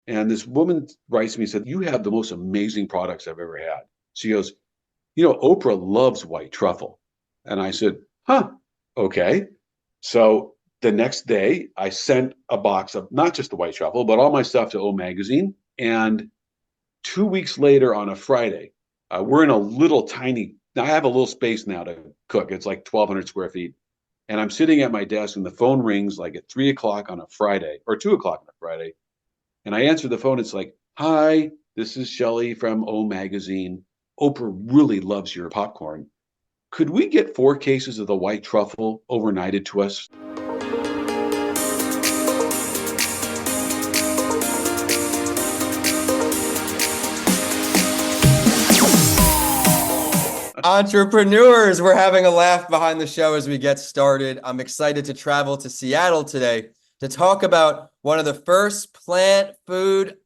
And this woman writes to me and said, "You have the most amazing products I've ever had." She goes, Oprah loves white truffle. And I said, huh, okay. So the next day, I sent a box of not just the white truffle, but all my stuff to O Magazine. And 2 weeks later on a Friday, we're in a little tiny, now I have a little space now to cook. It's like 1,200 square feet. And I'm sitting at my desk and the phone rings like at 3 o'clock on a Friday or 2 o'clock on a Friday. And I answer the phone. It's like, "Hi, this is Shelly from O Magazine. Oprah really loves your popcorn. Could we get 4 cases of the white truffle overnighted to us?" Entrepreneurs, we're having a laugh behind the show as we get started. I'm excited to travel to Seattle today to talk about one of the first plant food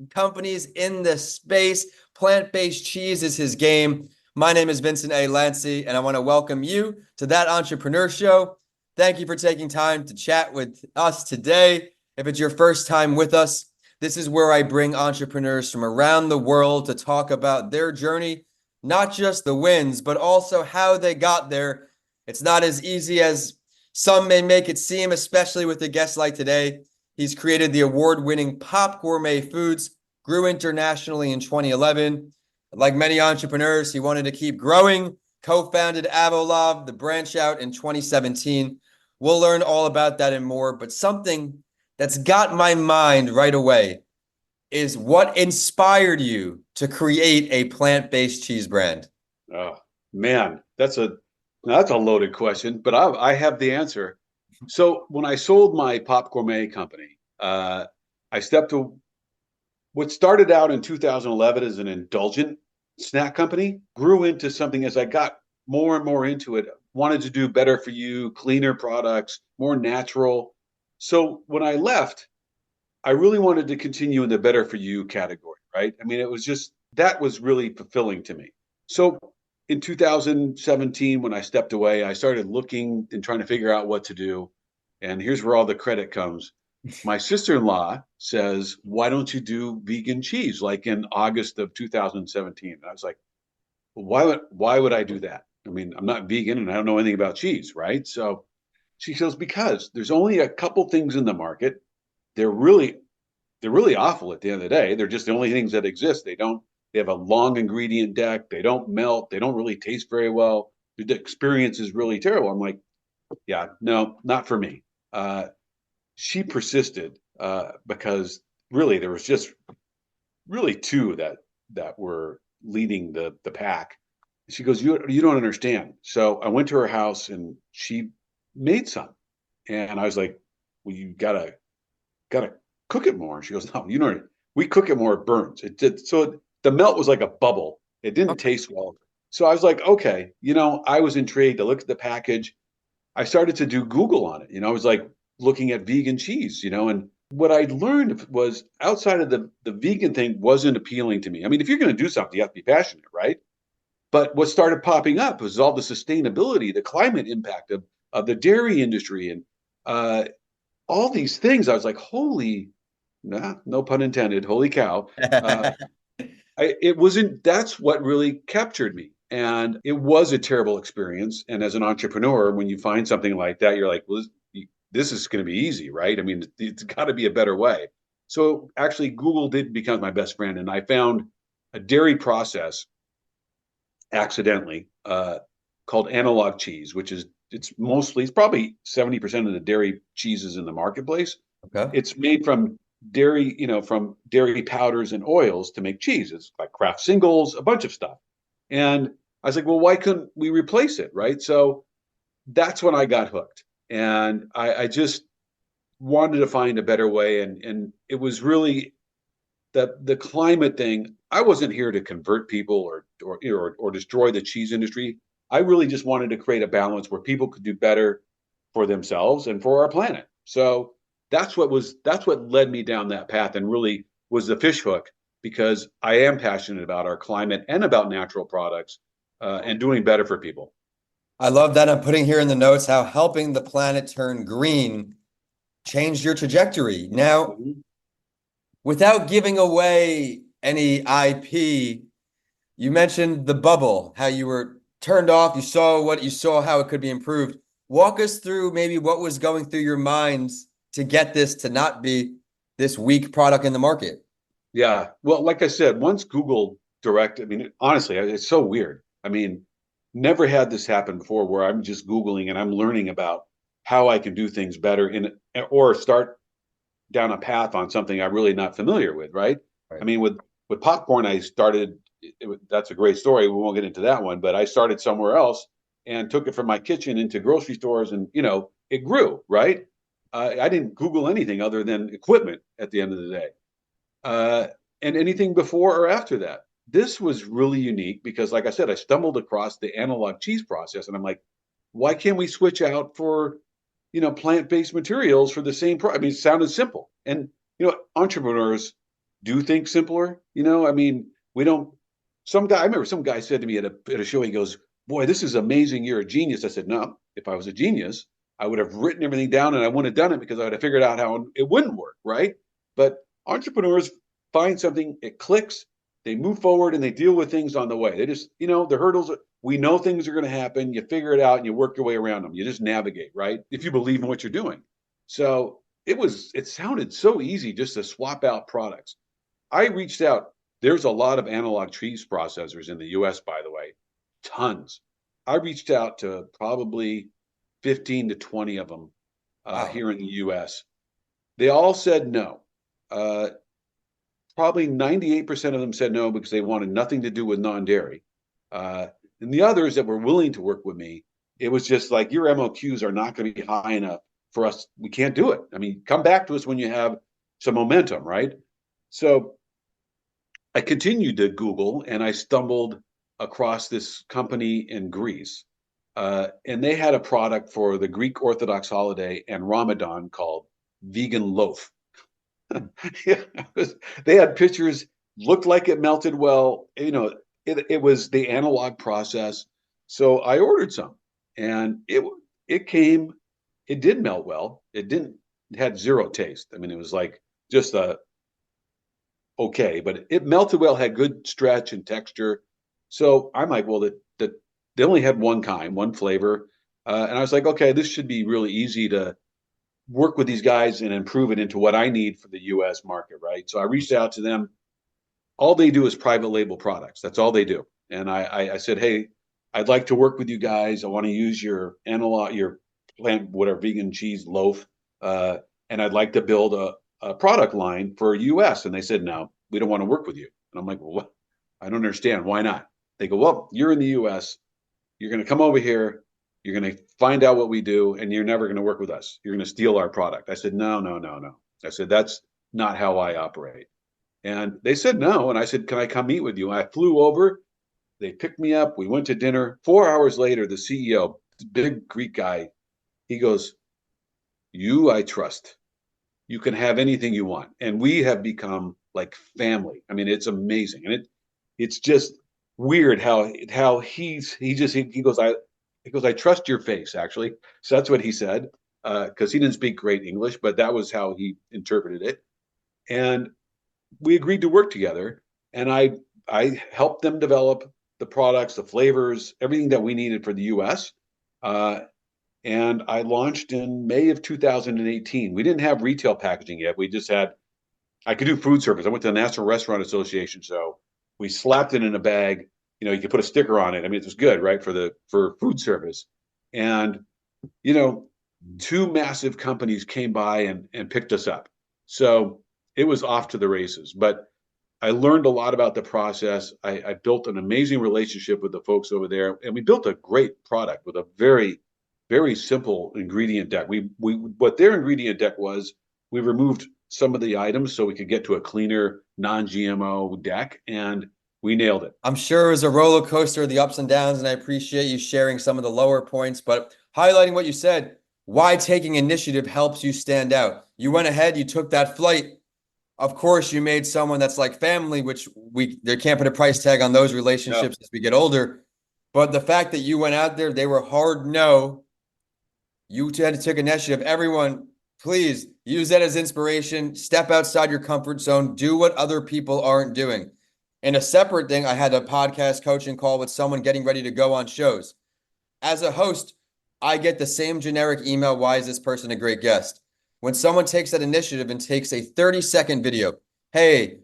companies in the space. Plant-based cheese is his game. My name is Vincent A. Lancy, and I want to welcome you to That Entrepreneur Show. Thank you for taking time to chat with us today. If it's your first time with us, this is where I bring entrepreneurs from around the world to talk about their journey, not just the wins, but also how they got there. It's not as easy as some may make it seem, especially with a guest like today. He's created the award-winning Pop Gourmet Foods, grew internationally in 2011. Like many entrepreneurs, he wanted to keep growing, co-founded AvoLov, the BranchOut in 2017. We'll learn all about that and more, but something that's got my mind right away is what inspired you to create a plant-based cheese brand? Oh, man, that's a loaded question, but I have the answer. So when I sold my Pop Gourmet company, I stepped to what started out in 2011 as an indulgent snack company, grew into something as I got more and more into it, wanted to do better for you, cleaner products, more natural. So when I left, I really wanted to continue in the better for you category, right? I mean, it was just that was really fulfilling to me. So in 2017, when I stepped away, I started looking and trying to figure out what to do. And here's where all the credit comes. My sister-in-law says, "Why don't you do vegan cheese?" Like in August of 2017. And I was like, well, why would I do that? I mean, I'm not vegan and I don't know anything about cheese, right? So she says, because there's only a couple things in the market. They're really they're really awful at the end of the day. They're just the only things that exist. They have a long ingredient deck. They don't melt. They don't really taste very well. The experience is really terrible. I'm like, yeah, no, not for me. She persisted because really there was just really two that were leading the pack. She goes, you don't understand. So I went to her house and she made some, and I was like, well, you gotta cook it more. And she goes, no, we cook it more, it burns. It did the melt was like a bubble. It didn't Okay. taste well. So I was like, okay, I was intrigued. I looked at the package. I started to do Google on it. I was like looking at vegan cheese, and what I learned was outside of the vegan thing wasn't appealing to me. I mean, if you're going to do something, you have to be passionate, right? But what started popping up was all the sustainability, the climate impact of the dairy industry, and uh, all these things. I was like, holy, nah, no pun intended, holy cow. Uh, it wasn't, that's what really captured me. And it was a terrible experience. And as an entrepreneur, when you find something like that, you're like, well, this is going to be easy, right? I mean, it's got to be a better way. So actually, Google did become my best friend. And I found a dairy process accidentally called analog cheese, which is, it's probably 70% of the dairy cheeses in the marketplace. Okay. It's made from from dairy powders and oils to make cheese. It's like Kraft singles, a bunch of stuff. And I was like, well, why couldn't we replace it? Right. So that's when I got hooked. And I just wanted to find a better way. And it was really the climate thing. I wasn't here to convert people or destroy the cheese industry. I really just wanted to create a balance where people could do better for themselves and for our planet. So that's what led me down that path and really was the fish hook, because I am passionate about our climate and about natural products and doing better for people. I love that. I'm putting here in the notes how helping the planet turn green changed your trajectory. Now, Mhm. without giving away any IP, you mentioned the bubble, how you were turned off, you saw what you saw, how it could be improved. Walk us through maybe what was going through your minds to get this to not be this weak product in the market. Yeah. Well, like I said, once Google Direct, I mean, honestly, it's so weird. I mean, never had this happen before where I'm just Googling and I'm learning about how I can do things better or start down a path on something I'm really not familiar with, right? Right. I mean, with popcorn, I started, that's a great story. We won't get into that one, but I started somewhere else and took it from my kitchen into grocery stores and, it grew, right? I didn't Google anything other than equipment at the end of the day. Uh, and anything before or after that. This was really unique because, like I said, I stumbled across the analog cheese process, and I'm like, why can't we switch out for, plant-based materials for the same price? I mean, it sounded simple, and entrepreneurs do think simpler. I mean, we don't. I remember some guy said to me at a show, he goes, "Boy, this is amazing. You're a genius." I said, "No, if I was a genius, I would have written everything down and I wouldn't have done it because I would have figured out how it wouldn't work, right?" But entrepreneurs find something, it clicks, they move forward and they deal with things on the way. They just, the hurdles, we know things are going to happen. You figure it out and you work your way around them. You just navigate, right? If you believe in what you're doing. So it sounded so easy just to swap out products. I reached out. There's a lot of analog cheese processors in the US, by the way, tons. I reached out to probably 15 to 20 of them Wow. here in the US. They all said no. Probably 98% of them said no because they wanted nothing to do with non-dairy. And the others that were willing to work with me, it was just like, your MOQs are not going to be high enough for us. We can't do it. I mean, come back to us when you have some momentum, right? So I continued to Google and I stumbled across this company in Greece. And they had a product for the Greek Orthodox holiday and Ramadan called vegan loaf. Yeah, they had pictures, looked like it melted well. It was the analog process. So I ordered some, and it came. It did melt well. It had zero taste. I mean, it was like just okay, but it melted well, had good stretch and texture. So I'm like, well, they only had one flavor, and I was like, okay, this should be really easy to work with these guys and improve it into what I need for the US market, right? So I reached out to them. All they do is private label products. That's all they do. And I said, hey, I'd like to work with you guys. I want to use your analog, your plant, whatever, vegan cheese loaf. And I'd like to build a product line for US. And they said, no, we don't want to work with you. And I'm like, well, what? I don't understand. Why not? They go, well, you're in the US. You're going to come over here. You're going to find out what we do, and you're never going to work with us. You're going to steal our product. I said, no, no, no, no. I said, that's not how I operate. And they said no. And I said, can I come meet with you? And I flew over. They picked me up. We went to dinner. 4 hours later, the CEO, big Greek guy, he goes, I trust. You can have anything you want. And we have become like family. I mean, it's amazing. And it's just weird how he goes, I trust your face, actually. So that's what he said, because he didn't speak great English, but that was how he interpreted it. And we agreed to work together. And I helped them develop the products, the flavors, everything that we needed for the US. And I launched in May of 2018. We didn't have retail packaging yet. I could do food service. I went to the National Restaurant Association. So we slapped it in a bag. You could put a sticker on it. I mean, it was good, right? For food service. And, two massive companies came by and picked us up. So it was off to the races. But I learned a lot about the process. I built an amazing relationship with the folks over there. And we built a great product with a very, very simple ingredient deck. What their ingredient deck was, we removed some of the items so we could get to a cleaner, non-GMO deck. And we nailed it. I'm sure it was a roller coaster of the ups and downs, and I appreciate you sharing some of the lower points, but highlighting what you said, why taking initiative helps you stand out. You went ahead, you took that flight. Of course, you made someone that's like family, which they can't put a price tag on those relationships as we get older. But the fact that you went out there, they were hard no. You took initiative. Everyone Please use that as inspiration. Step outside your comfort zone. Do what other people aren't doing. And a separate thing, I had a podcast coaching call with someone getting ready to go on shows. As a host, I get the same generic email, why is this person a great guest? When someone takes that initiative and takes a 30-second video, hey,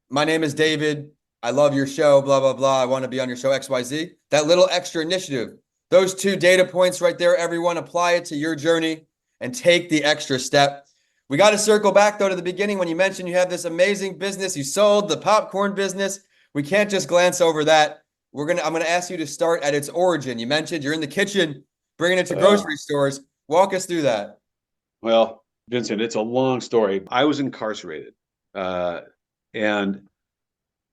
my name is David. I love your show, blah, blah, blah. I want to be on your show, XYZ. That little extra initiative, those 2 data points right there, everyone, apply it to your journey and take the extra step. We got to circle back, though, to the beginning when you mentioned you have this amazing business. You sold the popcorn business. We can't just glance over that. I'm gonna ask you to start at its origin. You mentioned you're in the kitchen, bringing it to grocery stores. Walk us through that. Well, Vincent, it's a long story. I was incarcerated and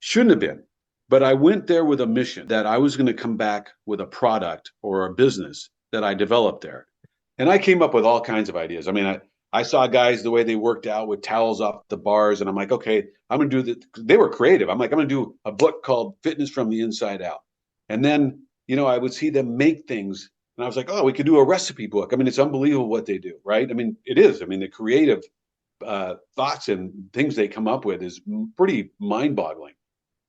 shouldn't have been, but I went there with a mission that I was going to come back with a product or a business that I developed there. And I came up with all kinds of ideas. I mean, I saw guys the way they worked out with towels off the bars, and I'm like, okay, I'm going to do that. They were creative. I'm like, I'm going to do a book called Fitness from the Inside Out. And then, I would see them make things, and I was like, oh, we could do a recipe book. I mean, it's unbelievable what they do, right? I mean, it is. I mean, the creative thoughts and things they come up with is pretty mind-boggling.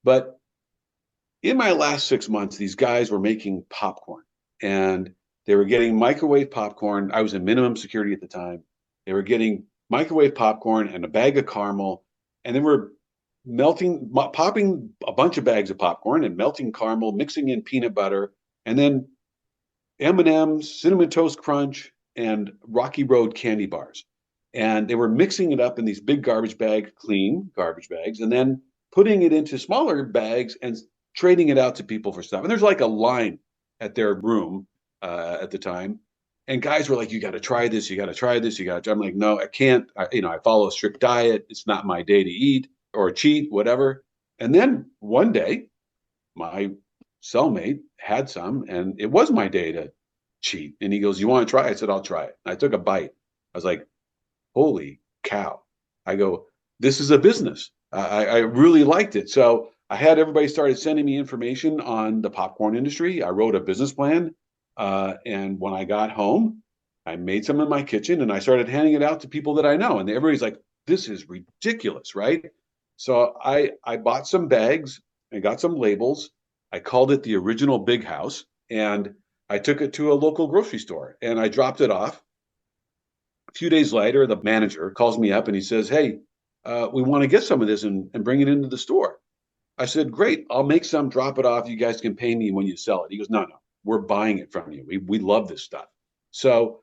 But in my last 6 months, these guys were making popcorn, and they were getting microwave popcorn. I was in minimum security at the time. They were getting microwave popcorn and a bag of caramel, and they were popping a bunch of bags of popcorn and melting caramel, mixing in peanut butter, and then M&Ms, Cinnamon Toast Crunch, and Rocky Road candy bars. And they were mixing it up in these big clean garbage bags, and then putting it into smaller bags and trading it out to people for stuff. And there's like a line at their room at the time. And guys were like, you got to try this. You got to try this. You got to. I'm like, no, I can't. I follow a strict diet. It's not my day to eat or cheat, whatever. And then one day, my cellmate had some, and it was my day to cheat. And he goes, you want to try? I said, I'll try it. And I took a bite. I was like, holy cow. I go, this is a business. I really liked it. So I had everybody started sending me information on the popcorn industry. I wrote a business plan. And when I got home, I made some in my kitchen and I started handing it out to people that I know. And everybody's like, this is ridiculous, right? So I bought some bags and got some labels. I called it the original Big House, and I took it to a local grocery store and I dropped it off. A few days later, the manager calls me up and he says, hey, we want to get some of this and bring it into the store. I said, great, I'll make some, drop it off. You guys can pay me when you sell it. He goes, no, we're buying it from you. We love this stuff. So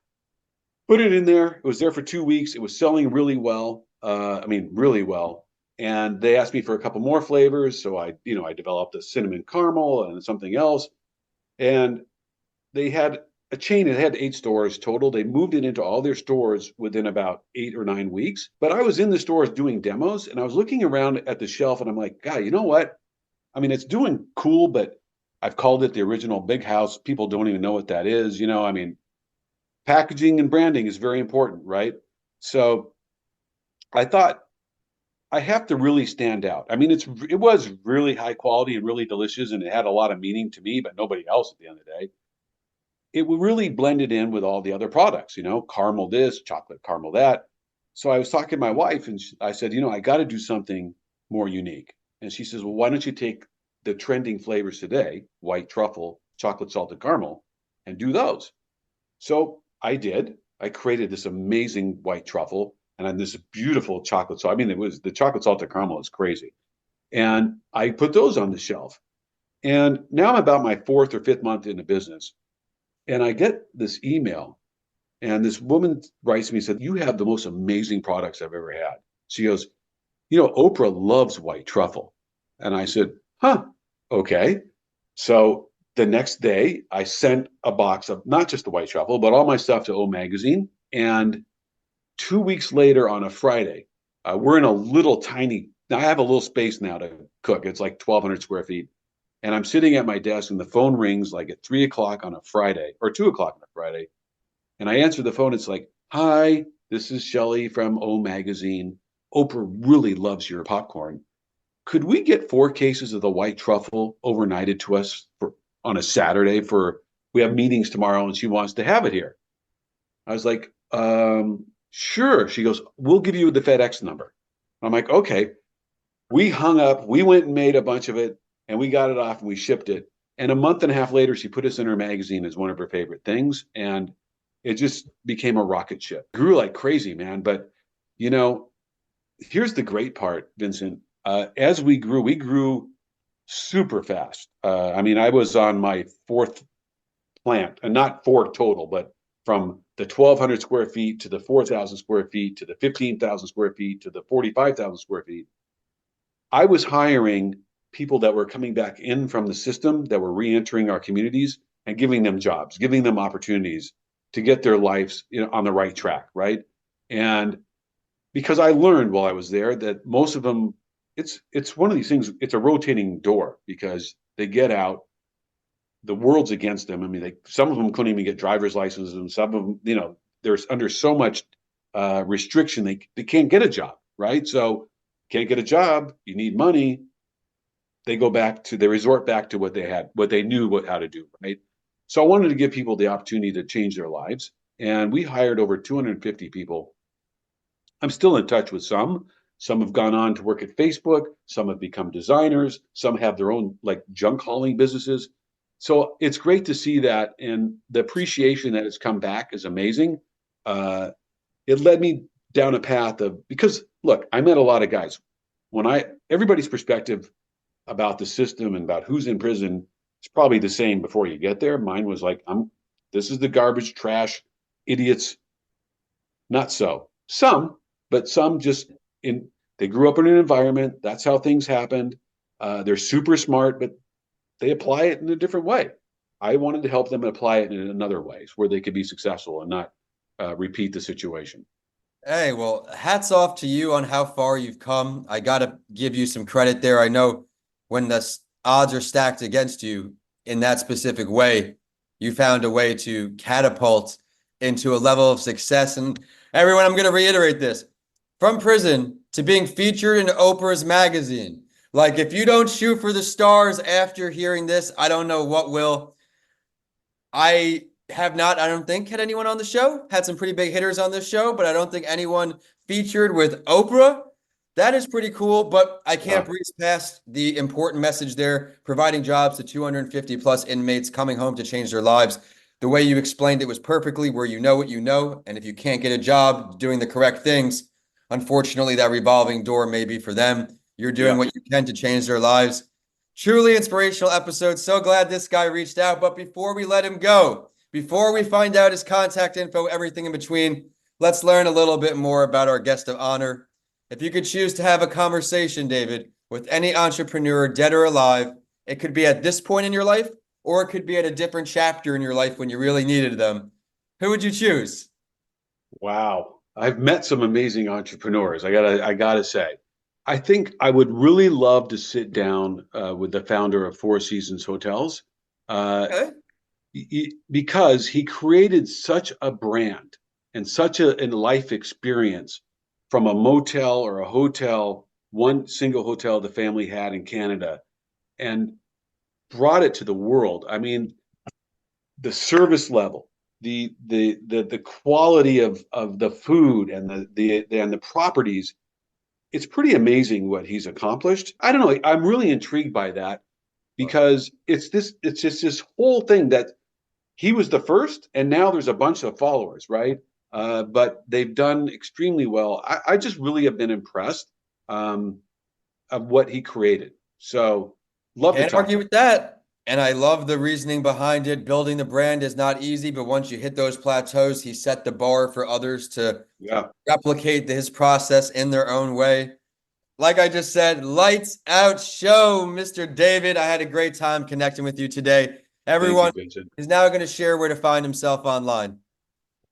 put it in there. It was there for 2 weeks. It was selling really well. Really well. And they asked me for a couple more flavors. So I developed a cinnamon caramel and something else. And they had a chain. It had 8 stores total. They moved it into all their stores within about 8 or 9 weeks. But I was in the stores doing demos, and I was looking around at the shelf, and I'm like, God, you know what? I mean, it's doing cool, but I've called it the original Big House. People don't even know what that is. Packaging and branding is very important, right? So I thought I have to really stand out. I mean, it was really high quality and really delicious, and it had a lot of meaning to me, but nobody else at the end of the day. It really blended in with all the other products, caramel this, chocolate caramel that. So I was talking to my wife, and I said, I got to do something more unique. And she says, well, why don't you take the trending flavors today, white truffle, chocolate salted caramel, and do those? So I did. I created this amazing white truffle and then this beautiful chocolate. So, it was the chocolate salted caramel is crazy. And I put those on the shelf. And now I'm about my 4th or 5th month in the business. And I get this email, and this woman writes to me and said, you have the most amazing products I've ever had. She goes, Oprah loves white truffle. And I said, huh, okay. So the next day I sent a box of not just the white truffle, but all my stuff to O Magazine. And 2 weeks later on a Friday, we're in a little tiny, now I have a little space now to cook. It's like 1,200 square feet. And I'm sitting at my desk and the phone rings like at 3 o'clock on a Friday or 2 o'clock on a Friday. And I answer the phone. It's like, hi, this is Shelley from O Magazine. Oprah really loves your popcorn. Could we get 4 cases of the white truffle overnighted to us on a Saturday we have meetings tomorrow and she wants to have it here. I was like, Sure. She goes, we'll give you the FedEx number. I'm like, okay. We hung up, we went and made a bunch of it, and we got it off and we shipped it. And a month and a half later, she put us in her magazine as one of her favorite things. And it just became a rocket ship. Grew like crazy, man. But, you know, here's the great part, Vincent. As we grew super fast. I mean, I was on my fourth plant, and not four total, but from the 1,200 square feet to the 4,000 square feet to the 15,000 square feet to the 45,000 square feet. I was hiring people that were coming back in from the system that were re-entering our communities and giving them jobs, giving them opportunities to get their lives, on the right track, right? And because I learned while I was there that most of them, it's one of these things. It's a rotating door because they get out, the world's against them. I mean, some of them couldn't even get driver's licenses, and some of them, they're under so much restriction they can't get a job, right? So can't get a job, you need money. They resort back to what they knew how to do, right? So I wanted to give people the opportunity to change their lives, and we hired over 250 people. I'm still in touch with some. Some have gone on to work at Facebook. Some have become designers. Some have their own like junk hauling businesses. So it's great to see that, and the appreciation that has come back is amazing. It led me down a path because look, I met a lot of guys. Everybody's perspective about the system and about who's in prison is probably the same before you get there. Mine was like, this is the garbage, trash, idiots. Not so. But some they grew up in an environment. That's how things happened. They're super smart, but they apply it in a different way. I wanted to help them apply it in another ways where they could be successful and not repeat the situation. Hey, well, hats off to you on how far you've come. I got to give you some credit there. I know when the odds are stacked against you in that specific way, you found a way to catapult into a level of success. And everyone, I'm going to reiterate this. From prison to being featured in Oprah's magazine. Like, if you don't shoot for the stars after hearing this, I don't know what will. I don't think, had anyone on the show. Had some pretty big hitters on this show, but I don't think anyone featured with Oprah. That is pretty cool, but I can't breeze past the important message there, providing jobs to 250 plus inmates coming home to change their lives. The way you explained it was perfectly where you know what you know, and if you can't get a job doing the correct things, unfortunately, that revolving door may be for them. You're doing what you can to change their lives. Truly inspirational episode. So glad this guy reached out. But before we let him go, before we find out his contact info, everything in between, let's learn a little bit more about our guest of honor. If you could choose to have a conversation, David, with any entrepreneur, dead or alive, it could be at this point in your life, or it could be at a different chapter in your life when you really needed them. Who would you choose? Wow. I've met some amazing entrepreneurs. I gotta say, I think I would really love to sit down with the founder of Four Seasons Hotels, Okay. because he created such a brand and such a life experience from a motel or a hotel, one single hotel the family had in Canada, and brought it to the world. I mean, the service level, the quality of the food and the properties. It's pretty amazing what he's accomplished. I don't know. I'm really intrigued by that because it's just this whole thing that he was the first, and now there's a bunch of followers, right? But they've done extremely well. I just really have been impressed of what he created. So love to Can't talk argue to him. with that. And I love the reasoning behind it. Building the brand is not easy, but once you hit those plateaus, he set the bar for others to Yeah. replicate his process in their own way. Like I just said, lights out show, Mr. David. I had a great time connecting with you today. Thank you, Everyone Vincent. is now going to share where to find himself online.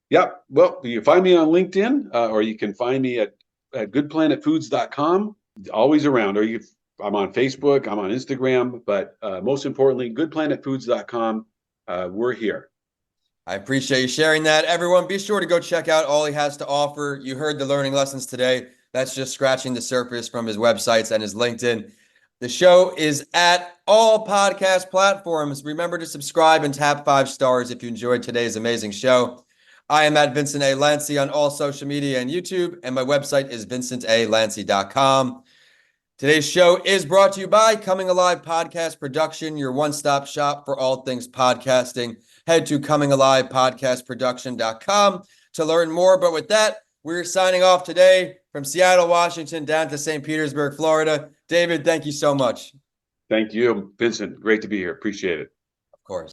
Yep. Well, you can find me on LinkedIn, or you can find me at goodplanetfoods.com. Always around. I'm on Facebook, I'm on Instagram, but most importantly, goodplanetfoods.com. We're here. I appreciate you sharing that. Everyone, be sure to go check out all he has to offer. You heard the learning lessons today. That's just scratching the surface from his websites and his LinkedIn. The show is at all podcast platforms. Remember to subscribe and tap 5 stars if you enjoyed today's amazing show. I am at Vincent A. Lancy on all social media and YouTube, and my website is vincentalancy.com. Today's show is brought to you by Coming Alive Podcast Production, your one-stop shop for all things podcasting. Head to comingalivepodcastproduction.com to learn more. But with that, we're signing off today from Seattle, Washington, down to St. Petersburg, Florida. David, thank you so much. Thank you, Vincent. Great to be here. Appreciate it. Of course.